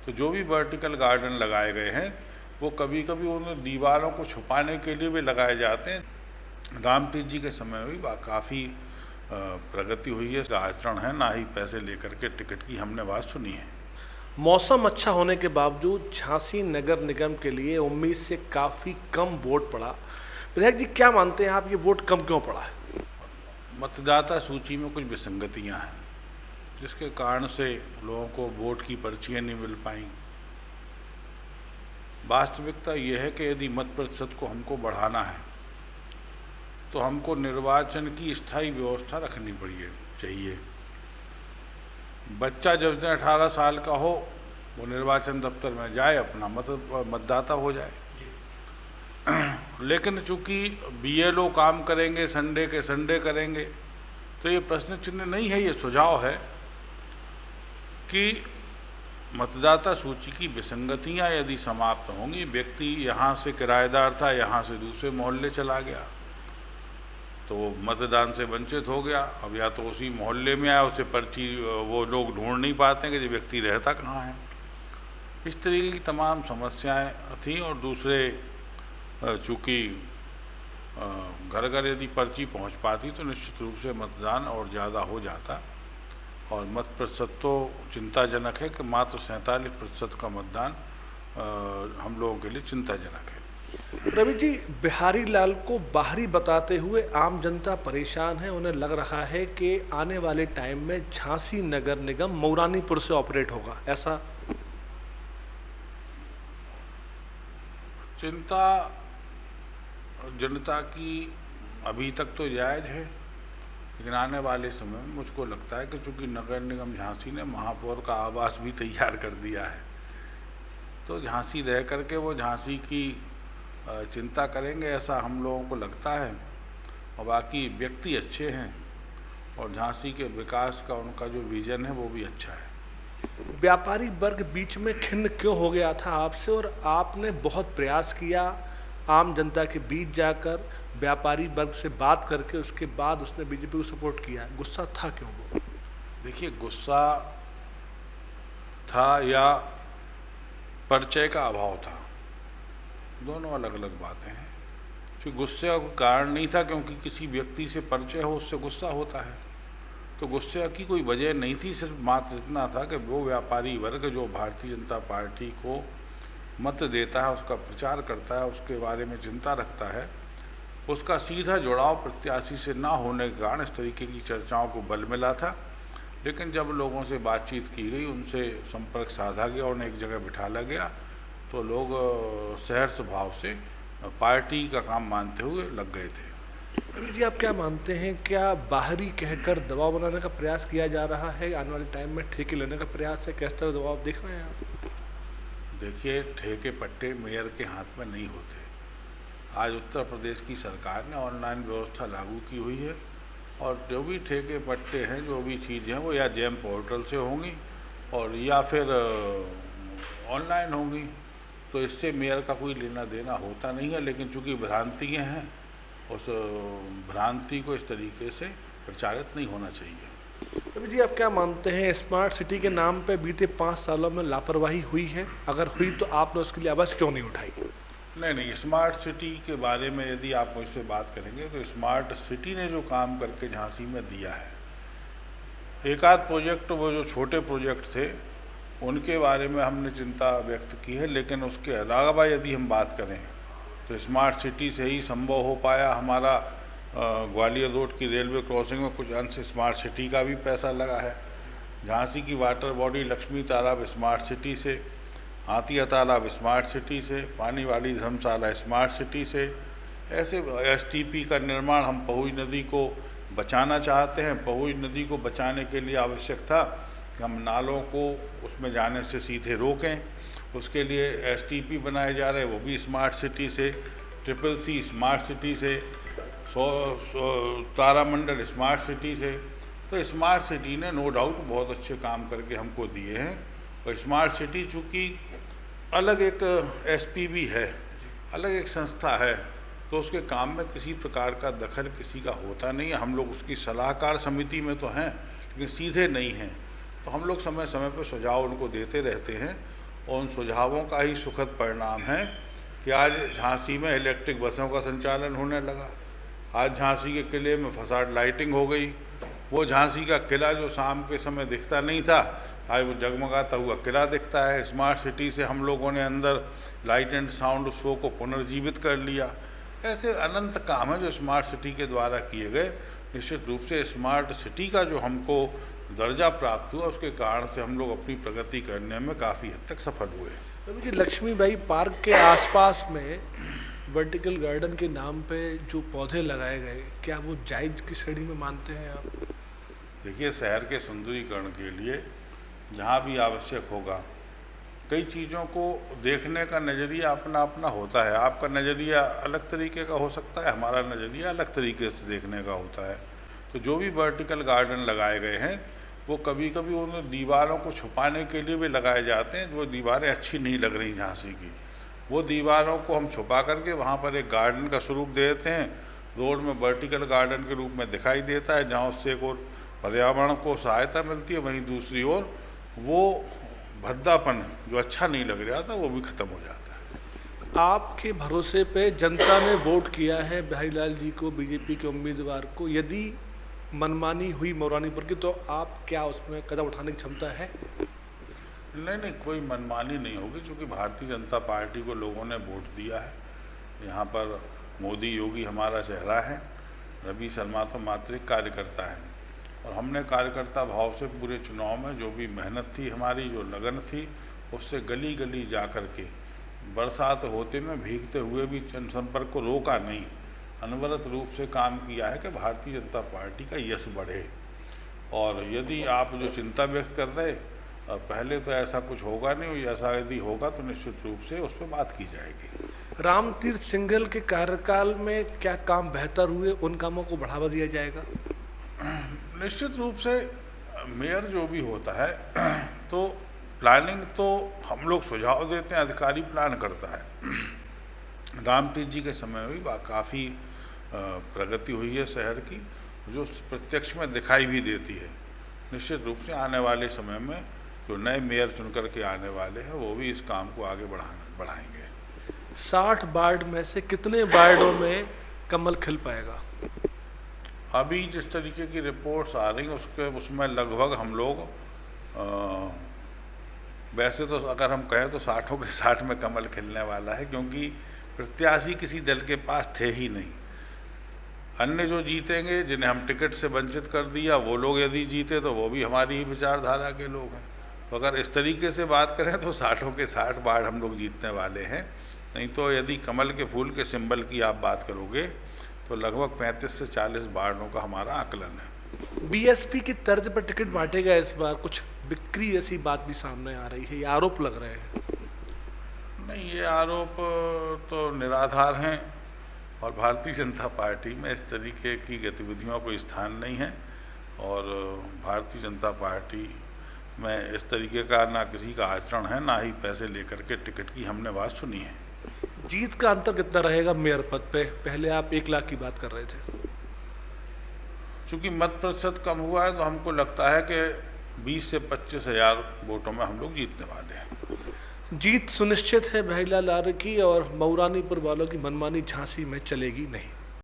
तो जो भी वर्टिकल गार्डन लगाए गए हैं वो कभी कभी उन दीवारों को छुपाने के लिए भी लगाए जाते हैं। रामतीर्थ जी के समय में भी काफ़ी प्रगति हुई है, आचरण है, ना ही पैसे लेकर के टिकट की हमने बात सुनी है। मौसम अच्छा होने के बावजूद झांसी नगर निगम के लिए उम्मीद से काफ़ी कम वोट पड़ा। विधायक जी, क्या मानते हैं आप, ये वोट कम क्यों पड़ा है? मतदाता सूची में कुछ विसंगतियां हैं, जिसके कारण से लोगों को वोट की पर्चियां नहीं मिल पाई। वास्तविकता यह है कि यदि मत प्रतिशत को हमको बढ़ाना है तो हमको निर्वाचन की स्थायी व्यवस्था रखनी चाहिए। बच्चा जब से 18 साल का हो वो निर्वाचन दफ्तर में जाए, अपना मतदाता हो जाए। लेकिन चूंकि बीएलओ काम करेंगे, संडे के संडे करेंगे, तो ये प्रश्न चिन्ह नहीं है, ये सुझाव है कि मतदाता सूची की विसंगतियां यदि समाप्त होंगी, व्यक्ति यहाँ से किराएदार था, यहाँ से दूसरे मोहल्ले चला गया तो वो मतदान से वंचित हो गया। अब या तो उसी मोहल्ले में आया, उसे पर्ची वो लोग ढूंढ नहीं पाते कि जो व्यक्ति रहता कहाँ है। इस तरीके की तमाम समस्याएं थीं। और दूसरे चूँकि घर घर यदि पर्ची पहुंच पाती तो निश्चित रूप से मतदान और ज़्यादा हो जाता। और मत प्रतिशत तो चिंताजनक है कि मात्र 47% का मतदान हम लोगों के लिए चिंताजनक है। रवि जी, बिहारी लाल को बाहरी बताते हुए आम जनता परेशान है। उन्हें लग रहा है कि आने वाले टाइम में झांसी नगर निगम मऊरानीपुर से ऑपरेट होगा, ऐसा? चिंता जनता की अभी तक तो जायज़ है, लेकिन आने वाले समय में मुझको लगता है कि चूँकि नगर निगम झांसी ने महापौर का आवास भी तैयार कर दिया है, तो झांसी रह करके वो झांसी की चिंता करेंगे, ऐसा हम लोगों को लगता है। और बाकी व्यक्ति अच्छे हैं और झांसी के विकास का उनका जो विज़न है वो भी अच्छा है। व्यापारी वर्ग बीच में खिन्न क्यों हो गया था आपसे, और आपने बहुत प्रयास किया आम जनता के बीच जाकर व्यापारी वर्ग से बात करके, उसके बाद उसने बीजेपी को सपोर्ट किया, गुस्सा था क्यों वो? देखिए, गुस्सा था या परिचय का अभाव था, दोनों अलग अलग बातें हैं। क्योंकि गुस्से का कारण नहीं था, क्योंकि किसी व्यक्ति से परिचय हो उससे गुस्सा होता है, तो गुस्से की कोई वजह नहीं थी। सिर्फ मात्र इतना था कि वो व्यापारी वर्ग जो भारतीय जनता पार्टी को मत देता है, उसका प्रचार करता है, उसके बारे में चिंता रखता है, उसका सीधा जुड़ाव प्रत्याशी से ना होने के कारण इस तरीके की चर्चाओं को बल मिला था। लेकिन जब लोगों से बातचीत की गई, उनसे संपर्क साधा गया, उन्हें एक जगह बिठाला गया, तो लोग सहर्ष भाव से पार्टी का काम मानते हुए लग गए थे। रवि जी, आप क्या मानते हैं, क्या बाहरी कहकर दबाव बनाने का प्रयास किया जा रहा है? आने वाले टाइम में ठेके लेने का प्रयास है, किस तरह दबाव देख रहे हैं आप? देखिए, ठेके पट्टे मेयर के हाथ में नहीं होते। आज उत्तर प्रदेश की सरकार ने ऑनलाइन व्यवस्था लागू की हुई है, और जो भी ठेके पट्टे हैं, जो भी चीज़ें हैं, वो या जेम पोर्टल से होंगी और या फिर ऑनलाइन होंगी। तो इससे मेयर का कोई लेना देना होता नहीं है। लेकिन चूँकि भ्रांतियाँ हैं, उस भ्रांति को इस तरीके से प्रचारित नहीं होना चाहिए। रवि जी, आप क्या मानते हैं, स्मार्ट सिटी के नाम पे बीते 5 सालों में लापरवाही हुई है? अगर हुई तो आपने उसके लिए आवाज़ क्यों नहीं उठाई? नहीं, स्मार्ट सिटी के बारे में यदि आप मुझसे बात करेंगे तो स्मार्ट सिटी ने जो काम करके झांसी में दिया है, एक आध प्रोजेक्ट वो जो छोटे प्रोजेक्ट थे उनके बारे में हमने चिंता व्यक्त की है। लेकिन उसके अलावा यदि हम बात करें तो स्मार्ट सिटी से ही संभव हो पाया। हमारा ग्वालियर रोड की रेलवे क्रॉसिंग में कुछ अंश स्मार्ट सिटी का भी पैसा लगा है। झांसी की वाटर बॉडी लक्ष्मी तालाब स्मार्ट सिटी से, हाथिया तालाब स्मार्ट सिटी से, पानी वाली धर्मशाला स्मार्ट सिटी से। ऐसे एसटीपी का निर्माण, हम पहुई नदी को बचाना चाहते हैं। पहुई नदी को बचाने के लिए आवश्यक था कि हम नालों को उसमें जाने से सीधे रोकें। उसके लिए एसटीपी बनाए जा रहे हैं, वो भी स्मार्ट सिटी से। ट्रिपल सी स्मार्ट सिटी से, तारामंडल स्मार्ट सिटी से। तो स्मार्ट सिटी ने नो डाउट बहुत अच्छे काम करके हमको दिए हैं। और स्मार्ट सिटी चूँकि अलग एक एसपीबी है, अलग एक संस्था है, तो उसके काम में किसी प्रकार का दखल किसी का होता नहीं है। हम लोग उसकी सलाहकार समिति में तो हैं, लेकिन सीधे नहीं हैं। तो हम लोग समय समय पर सुझाव उनको देते रहते हैं और उन सुझावों का ही सुखद परिणाम है कि आज झांसी में इलेक्ट्रिक बसों का संचालन होने लगा। आज झांसी के किले में फसाड लाइटिंग हो गई। वो झांसी का किला जो शाम के समय दिखता नहीं था, आज वो जगमगाता हुआ किला दिखता है। स्मार्ट सिटी से हम लोगों ने अंदर लाइट एंड साउंड शो को पुनर्जीवित कर लिया। ऐसे अनंत काम है जो स्मार्ट सिटी के द्वारा किए गए। निश्चित रूप से स्मार्ट सिटी का जो हमको दर्जा प्राप्त हुआ, उसके कारण से हम लोग अपनी प्रगति करने में काफ़ी हद तक सफल हुए। रवि जी, लक्ष्मीबाई पार्क के आसपास में वर्टिकल गार्डन के नाम पे जो पौधे लगाए गए, क्या वो जायज़ की श्रेणी में मानते हैं आप? देखिए, शहर के सुंदरीकरण के लिए जहाँ भी आवश्यक होगा, कई चीज़ों को देखने का नज़रिया अपना अपना होता है। आपका नज़रिया अलग तरीके का हो सकता है, हमारा नज़रिया अलग तरीके से देखने का होता है। तो जो भी वर्टिकल गार्डन लगाए गए हैं, वो कभी कभी उन दीवारों को छुपाने के लिए भी लगाए जाते हैं। वो दीवारें अच्छी नहीं लग रही झांसी की, वो दीवारों को हम छुपा करके वहाँ पर एक गार्डन का स्वरूप दे देते हैं। रोड में वर्टिकल गार्डन के रूप में दिखाई देता है, जहाँ उससे एक और पर्यावरण को सहायता मिलती है, वहीं दूसरी ओर वो भद्दापन जो अच्छा नहीं लग रहा था वो भी ख़त्म हो जाता है। आपके भरोसे पे जनता ने वोट किया है बिहारीलाल जी को, बीजेपी के उम्मीदवार को। यदि मनमानी हुई मौरानीपुर की, तो आप क्या उसमें कदम उठाने की क्षमता है? नहीं, कोई मनमानी नहीं होगी, क्योंकि भारतीय जनता पार्टी को लोगों ने वोट दिया है। यहाँ पर मोदी योगी हमारा चेहरा है, रवि शर्मा तो मात्र एक कार्यकर्ता है। और हमने कार्यकर्ता भाव से पूरे चुनाव में जो भी मेहनत थी हमारी, जो लगन थी, उससे गली गली जा कर के बरसात होते में भीगते हुए भी जनसंपर्क को रोका नहीं, अनवरत रूप से काम किया है कि भारतीय जनता पार्टी का यश बढ़े। और यदि आप जो चिंता व्यक्त कर रहे, पहले तो ऐसा कुछ होगा नहीं, ऐसा यदि होगा तो निश्चित रूप से उस पर बात की जाएगी। रामतीर्थ सिंघल के कार्यकाल में क्या काम बेहतर हुए, उन कामों को बढ़ावा दिया जाएगा? निश्चित रूप से मेयर जो भी होता है, तो प्लानिंग तो हम लोग सुझाव देते हैं, अधिकारी प्लान करता है। रामतीर्थ जी के समय में भी काफ़ी प्रगति हुई है शहर की, जो प्रत्यक्ष में दिखाई भी देती है। निश्चित रूप से आने वाले समय में जो नए मेयर चुन कर के आने वाले हैं, वो भी इस काम को आगे बढ़ाएंगे। 60 वार्ड में से कितने वार्डों में कमल खिल पाएगा? अभी जिस तरीके की रिपोर्ट्स आ रही हैं उसमें लगभग हम लोग वैसे तो अगर हम कहें तो 60 के 60 में कमल खिलने वाला है, क्योंकि प्रत्याशी किसी दल के पास थे ही नहीं। अन्य जो जीतेंगे, जिन्हें हम टिकट से वंचित कर दिया, वो लोग यदि जीते तो वो भी हमारी ही विचारधारा के लोग हैं। तो अगर इस तरीके से बात करें तो 60 के 60 वार्ड हम लोग जीतने वाले हैं। नहीं तो यदि कमल के फूल के सिंबल की आप बात करोगे तो लगभग 35 से 40 वार्डों का हमारा आकलन है। बीएसपी की तर्ज पर टिकट बांटेगा इस बार, कुछ बिक्री ऐसी बात भी सामने आ रही है, ये आरोप लग रहे हैं। नहीं, ये आरोप तो निराधार हैं और भारतीय जनता पार्टी में इस तरीके की गतिविधियों को स्थान नहीं है। और भारतीय जनता पार्टी में इस तरीके का ना किसी का आचरण है, ना ही पैसे लेकर के टिकट की हमने बात सुनी है। जीत का अंतर कितना रहेगा मेयर पद पे? पहले आप 1 लाख की बात कर रहे थे। चूँकि मत प्रतिशत कम हुआ है तो हमको लगता है कि 20 से 25 हज़ार वोटों में हम लोग जीतने वाले हैं। जीत सुनिश्चित है बिहारीलाल आर्य की, और मऊरानीपुर वालों की मनमानी झांसी में चलेगी नहीं।